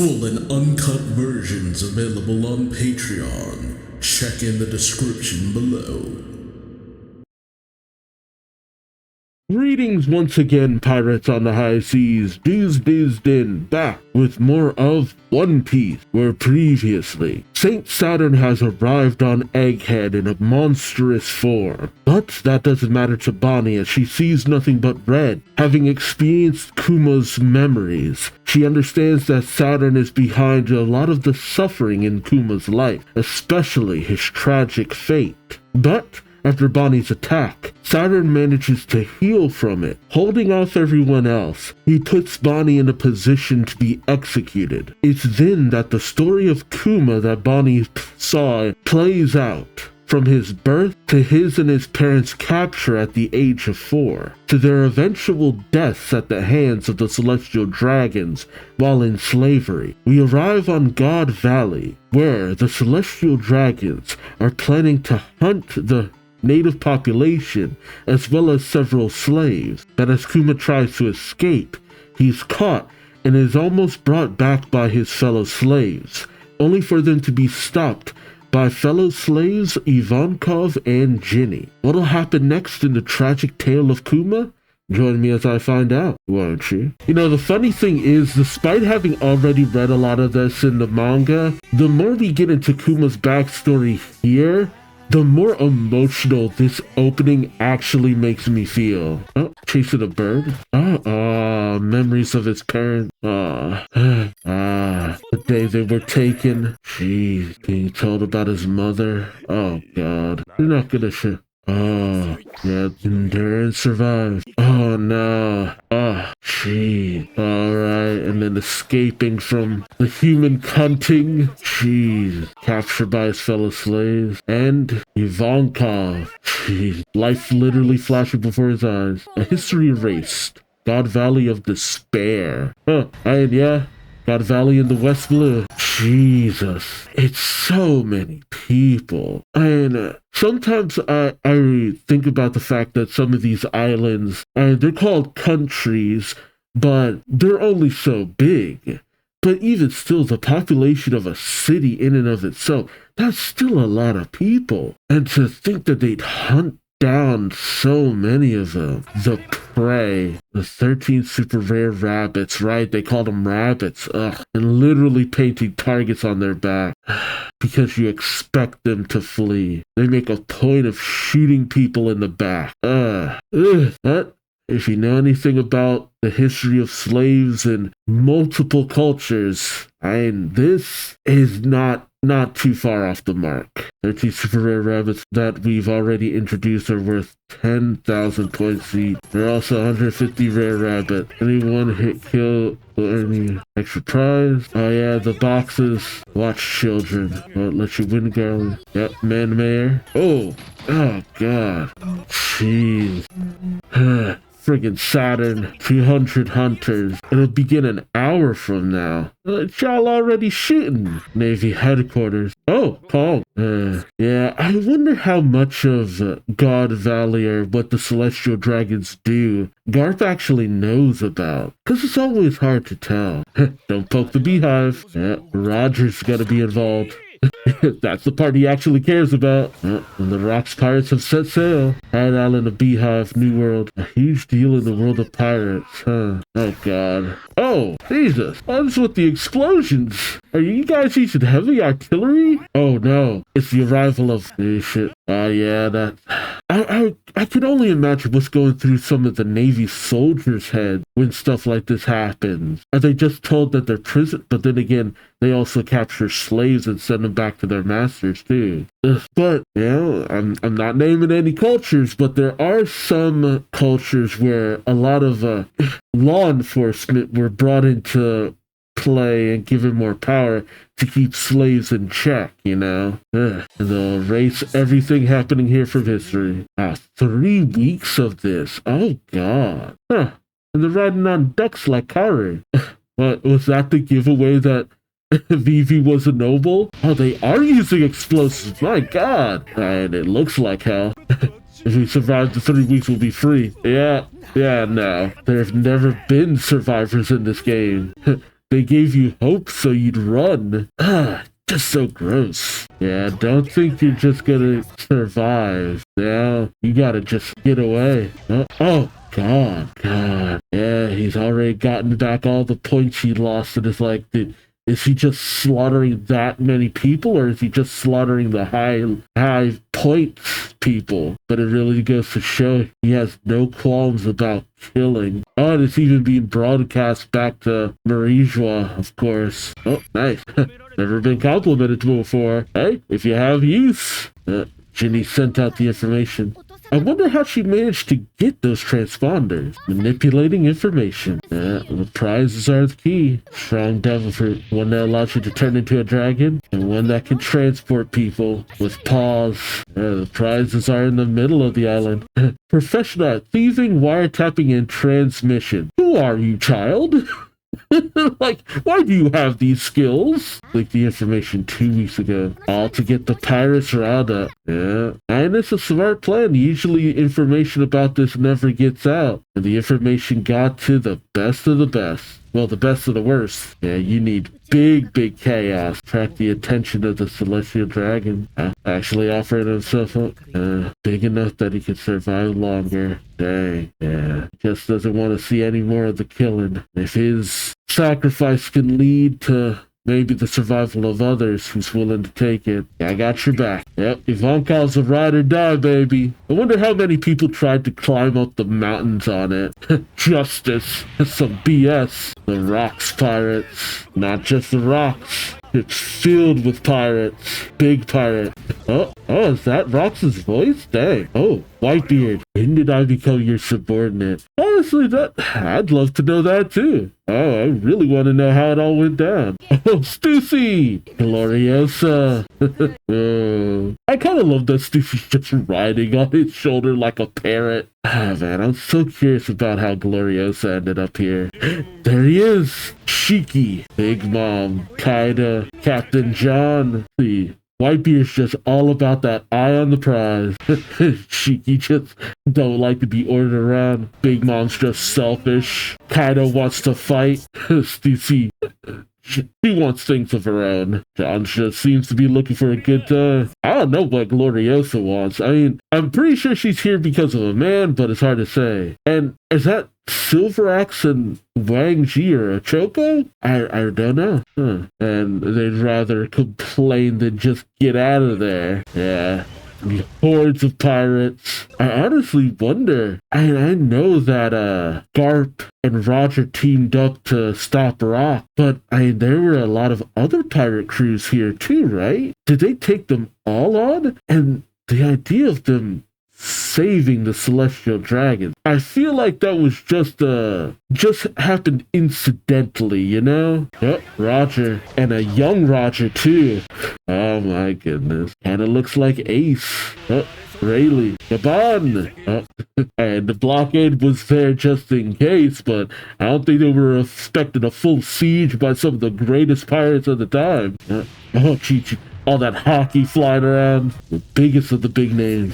Full and uncut versions available on Patreon. Check in the description below. Greetings once again, pirates on the high seas. Duuz-Diz-Din back with more of One Piece, where previously Saint Saturn has arrived on Egghead in a monstrous form. But that doesn't matter to Bonnie, as she sees nothing but red. Having experienced Kuma's memories, she understands that Saturn is behind a lot of the suffering in Kuma's life, especially his tragic fate. But after Bonnie's attack, Saturn manages to heal from it. Holding off everyone else, he puts Bonnie in a position to be executed. It's then that the story of Kuma that Bonnie saw plays out. From his birth to his and his parents' capture at the age of 4, to their eventual deaths at the hands of the celestial dragons while in slavery, we arrive on God Valley, where the celestial dragons are planning to hunt the native population as well as several slaves. But as Kuma tries to escape, he's caught and is almost brought back by his fellow slaves, only for them to be stopped by fellow slaves Ivankov and Ginny. What'll happen next in the tragic tale of Kuma? Join me as I find out, won't you? You know, the funny thing is, despite having already read a lot of this in the manga, the more we get into Kuma's backstory here, the more emotional this opening actually makes me feel. Oh, chasing a bird? Memories of his parents. The day they were taken. Jeez, being told about his mother. Oh, God. You're not gonna yeah, endure and survive. Oh, no. Jeez. Alright, and then escaping from the human cunting. Jeez. Captured by his fellow slaves. And Ivankov. Jeez. Life literally flashing before his eyes. A history erased. God Valley of Despair. And yeah, God Valley in the West Blue. Jesus, it's so many people. And sometimes I think about the fact that some of these islands, they're called countries, but they're only so big. But even still, the population of a city in and of itself, that's still a lot of people. And to think that they'd hunt down so many of them. The prey. The 13 super rare rabbits, right? They call them rabbits. Ugh. And literally painting targets on their back. Because you expect them to flee. They make a point of shooting people in the back. But if you know anything about the history of slaves in multiple cultures, this is not too far off the mark. 13 super rare rabbits that we've already introduced are worth 10,000 points each. There are also 150 rare rabbit. Any one hit kill will earn you extra prize. Oh yeah, the boxes. Watch children. Won't let you win, girl. Yep, man mayor. Oh God. Jeez. Friggin' Saturn, 200 hunters. It'll begin an hour from now. Y'all already shooting. Navy headquarters. Oh, Paul. Yeah, I wonder how much of God Valley or what the Celestial Dragons do Garp actually knows about. Because it's always hard to tell. Don't poke the beehive. Yeah, Roger's gotta be involved. That's the part he actually cares about. And the Rocks pirates have set sail. Hat Island, a beehive, New World. A huge deal in the world of pirates, huh? Oh, God. Oh, Jesus. What's with the explosions? Are you guys using heavy artillery? Oh, no. It's the arrival of... shit. Yeah, that... I can only imagine what's going through some of the Navy soldiers' heads when stuff like this happens. Are they just told that they're prison? But then again, they also capture slaves and send them back to their masters too. But, you know, I'm not naming any cultures, but there are some cultures where a lot of law enforcement were brought into play and given more power to keep slaves in check, you know? And they'll erase everything happening here from history. 3 weeks of this. Oh, God. And they're riding on ducks like Karu. What, was that the giveaway that Vivi was a noble? Oh, they are using explosives. My God. And it looks like hell. If we survive the 3 weeks, we'll be free. Yeah, no. There have never been survivors in this game. they gave you hope so you'd run. Just so gross. Yeah, don't think you're just gonna survive. Now, you gotta just get away. Oh, God. Yeah, he's already gotten back all the points he lost, and it's like, is he just slaughtering that many people, or is he just slaughtering the high points people? But it really goes to show he has no qualms about killing. Oh, and it's even being broadcast back to Marijois, of course. Oh, nice. Never been complimented before. Hey, if you have use. Ginny sent out the information. I wonder how she managed to get those transponders. Manipulating information. The prizes are the key. Strong devil fruit. One that allows you to turn into a dragon, and one that can transport people with paws. The prizes are in the middle of the island. Professional at thieving, wiretapping, and transmission. Who are you, child? Like, why do you have these skills? Like the information 2 weeks ago. All to get the pirates riled up. Yeah. And it's a smart plan. Usually information about this never gets out. And the information got to the best of the best. Well, the best of the worst. Yeah, you need big chaos. Attract the attention of the celestial dragon. Actually offering himself up. Big enough that he can survive longer. Dang. Yeah. Just doesn't want to see any more of the killing. If his sacrifice can lead to maybe the survival of others who's willing to take it. I got your back. Yep, Ivankov's a ride or die, baby. I wonder how many people tried to climb up the mountains on it. Justice. That's some BS. The Rocks pirates. Not just the Rocks. It's filled with pirates. Big pirate. Oh, is that Rox's voice? Dang. Oh, Whitebeard. When did I become your subordinate? Honestly, I'd love to know that too. Oh, I really want to know how it all went down. Oh, Stussy! Gloriosa. Oh, I kind of love that Stussy's just riding on his shoulder like a parrot. Man, I'm so curious about how Gloriosa ended up here. There he is. Shiki, Big Mom, Kaida, Captain John. See, Whitebeard's just all about that eye on the prize. Shiki just don't like to be ordered around. Big Mom's just selfish. Kaido wants to fight. Stussy, she wants things of her own. John just seems to be looking for a good time. I don't know what Gloriosa wants. I mean, I'm pretty sure she's here because of a man, but it's hard to say. And is that Silver Axe and Wang Ji or a Choco? I don't know. And they'd rather complain than just get out of there. Yeah. Hordes of pirates. I honestly wonder. I know that Garp and Roger teamed up to stop Rock, but there were a lot of other pirate crews here too, right? Did they take them all on? And the idea of them saving the celestial dragon, I feel like that was just happened incidentally, you know? Yep, Roger, and a young Roger too. Oh my goodness, kinda looks like Ace. Rayleigh, Gabon. And the blockade was there just in case, but I don't think they were expecting a full siege by some of the greatest pirates of the time. Chi-Chi, all that hockey flying around, the biggest of the big names.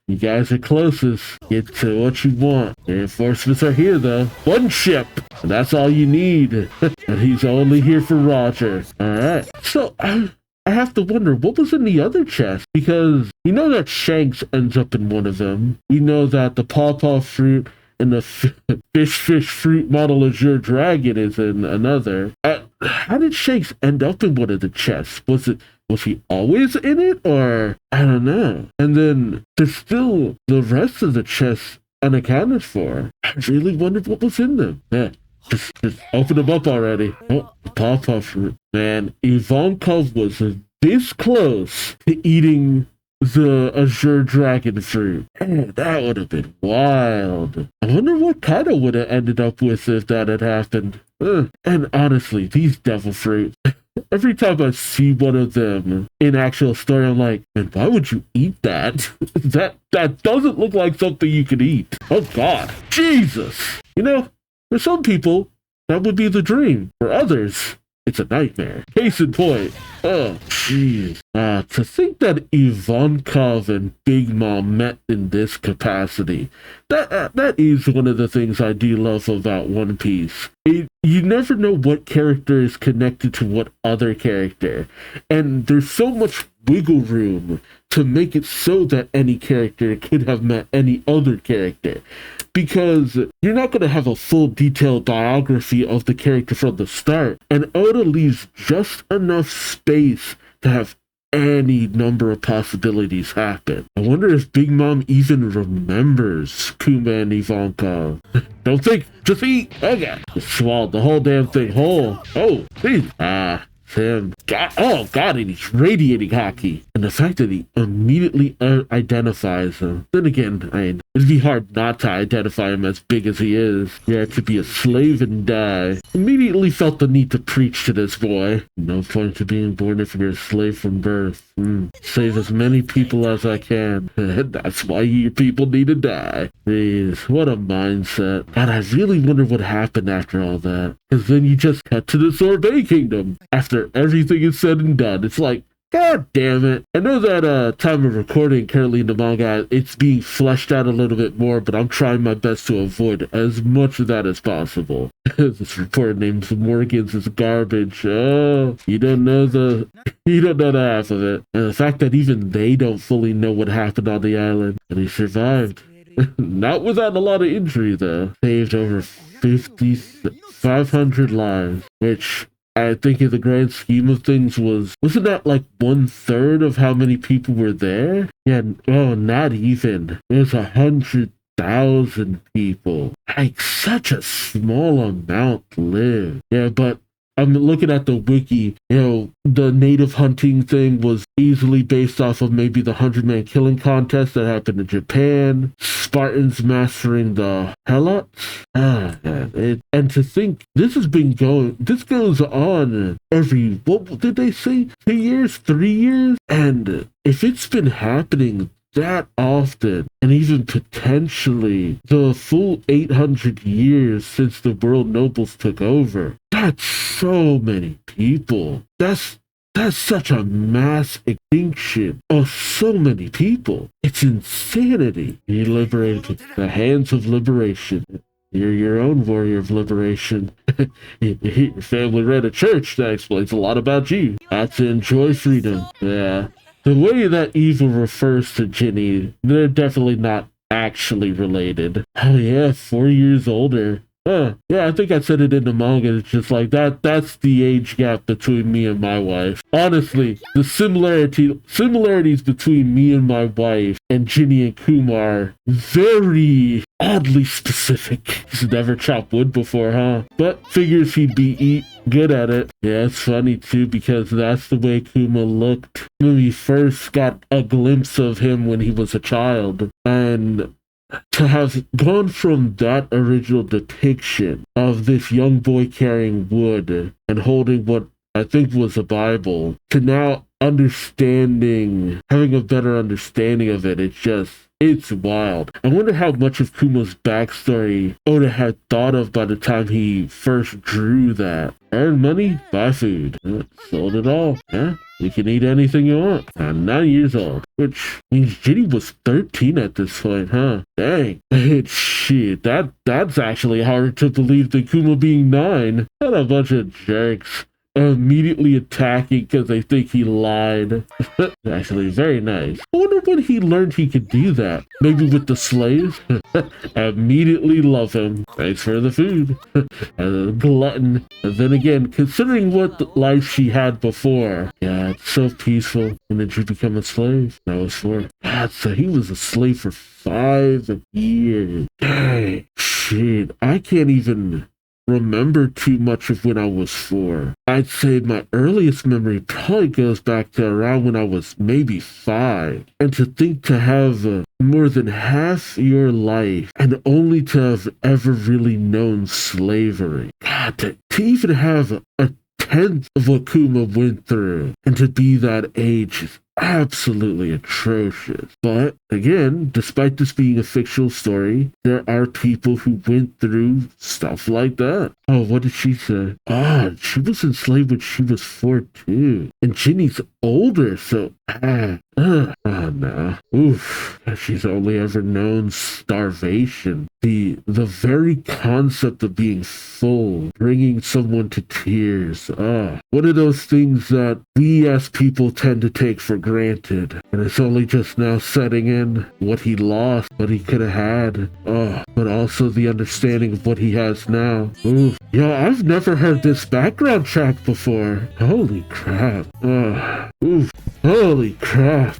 You guys are closest. Get to what you want. Reinforcements are here, though. One ship. And that's all you need. And he's only here for Roger. Alright. So, I have to wonder, what was in the other chest? Because you know that Shanks ends up in one of them. You know that the pawpaw fruit and the fish fruit model Azure Dragon is in another. How did Shanks end up in one of the chests? Was he always in it, or I don't know? And then there's still the rest of the chests unaccounted for. I really wondered what was in them. Yeah, just open them up already. Oh, the pawpaw fruit. Man, Ivankov was this close to eating the Azure Dragon fruit. Man, that would have been wild. I wonder what Kaido would have ended up with if that had happened. And honestly, these devil fruit. Every time I see one of them in actual story, I'm like, man, why would you eat that? that doesn't look like something you could eat. Oh God, Jesus! You know, for some people, that would be the dream. For others, it's a nightmare. Case in point. Oh, jeez. To think that Ivankov and Big Mom met in this capacity, that is one of the things I do love about One Piece. You never know what character is connected to what other character, and there's so much wiggle room to make it so that any character could have met any other character, because you're not going to have a full detailed biography of the character from the start, and Oda leaves just enough space to have any number of possibilities happen. I wonder if Big Mom even remembers Kuma and Ivankov. Don't think, just eat. Okay. Just swallowed the whole damn thing whole. Oh, please. Him. God, oh god, and he's radiating hockey. And the fact that he immediately identifies him. Then again, it'd be hard not to identify him as big as he is. Yeah, to be a slave and die. Immediately felt the need to preach to this boy. No point to being born if you're a slave from birth. Save as many people as I can. That's why you people need to die. Jeez, what a mindset. God, I really wonder what happened after all that. Because then you just cut to the Sorbet Kingdom. After everything is said and done, it's like, god damn it. I know that time of recording currently in the manga, it's being fleshed out a little bit more, but I'm trying my best to avoid as much of that as possible. This report named Morgan's is garbage. Oh, you don't know the half of it. And the fact that even they don't fully know what happened on the island. And he survived. Not without a lot of injury, though. Saved over 500 lives, which I think in the grand scheme of things wasn't that like 1/3 of how many people were there? Yeah, oh, not even. It was 100,000 people. Like, such a small amount lived. Yeah, but I'm looking at the wiki, the native hunting thing was easily based off of maybe the 100-man killing contest that happened in Japan, Spartans mastering the Helots. And to think this goes on every, what did they say, 2 years, 3 years? And if it's been happening that often, and even potentially the full 800 years since the world nobles took over, that's so many people. That's such a mass extinction of so many people. It's insanity. You liberated the hands of liberation. You're your own warrior of liberation. Your family ran a church. That explains a lot about you. That's to enjoy freedom. Yeah. The way that evil refers to Ginny, they're definitely not actually related. Oh yeah, 4 years older. Yeah, I think I said it in the manga. It's just like that's the age gap between me and my wife. Honestly, the similarities between me and my wife and Ginny and Kumar very oddly specific. He's never chopped wood before, huh? But figures he'd be good at it. Yeah, it's funny too because that's the way Kuma looked when we first got a glimpse of him when he was a child. And to have gone from that original depiction of this young boy carrying wood and holding what I think was a Bible to now having a better understanding of it, it's wild. I wonder how much of Kuma's backstory Oda had thought of by the time he first drew that. Earn money, buy food. Sold it all. Yeah, you can eat anything you want. I'm 9 years old. Which means Ginny was 13 at this point, huh? Dang. Shit, that's actually harder to believe than Kuma being 9. What a bunch of jerks. Immediately attacking because they think he lied. Actually, very nice. I wonder when he learned he could do that. Maybe with the slaves? Immediately love him. Thanks for the food. And a glutton. And then again, considering what life she had before. Yeah, it's so peaceful. When did you become a slave? That was 4. God, so he was a slave for 5 years. Dang. Shit, I can't even remember too much of when I was 4. I'd say my earliest memory probably goes back to around when I was maybe 5. And to think to have more than half your life and only to have ever really known slavery. God, to even have a 10th of what Kuma went through and to be that age absolutely atrocious. But again, despite this being a fictional story, there are people who went through stuff like that. Oh, what did she say? She was enslaved when she was 4 too. And Ginny's older, so no. Oof. She's only ever known starvation. The very concept of being full, bringing someone to tears. One of those things that we as people tend to take for granted. And it's only just now setting in what he lost, what he could have had. But also the understanding of what he has now. Oof. Yo, I've never heard this background track before. Holy crap. Oof. Holy crap.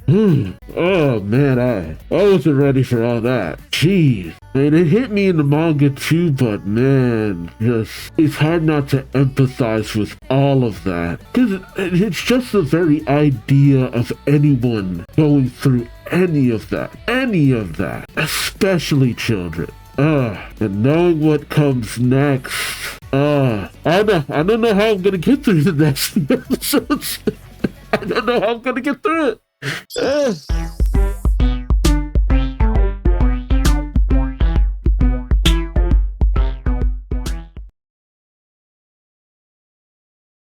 Oh man, I wasn't ready for all that. Jeez. Man, it hit me in the manga too, but man, it's hard not to empathize with all of that. Because it's just the very idea of anyone going through any of that, especially children. And knowing what comes next. I don't know how I'm gonna get through the next episodes. I don't know how I'm gonna get through it.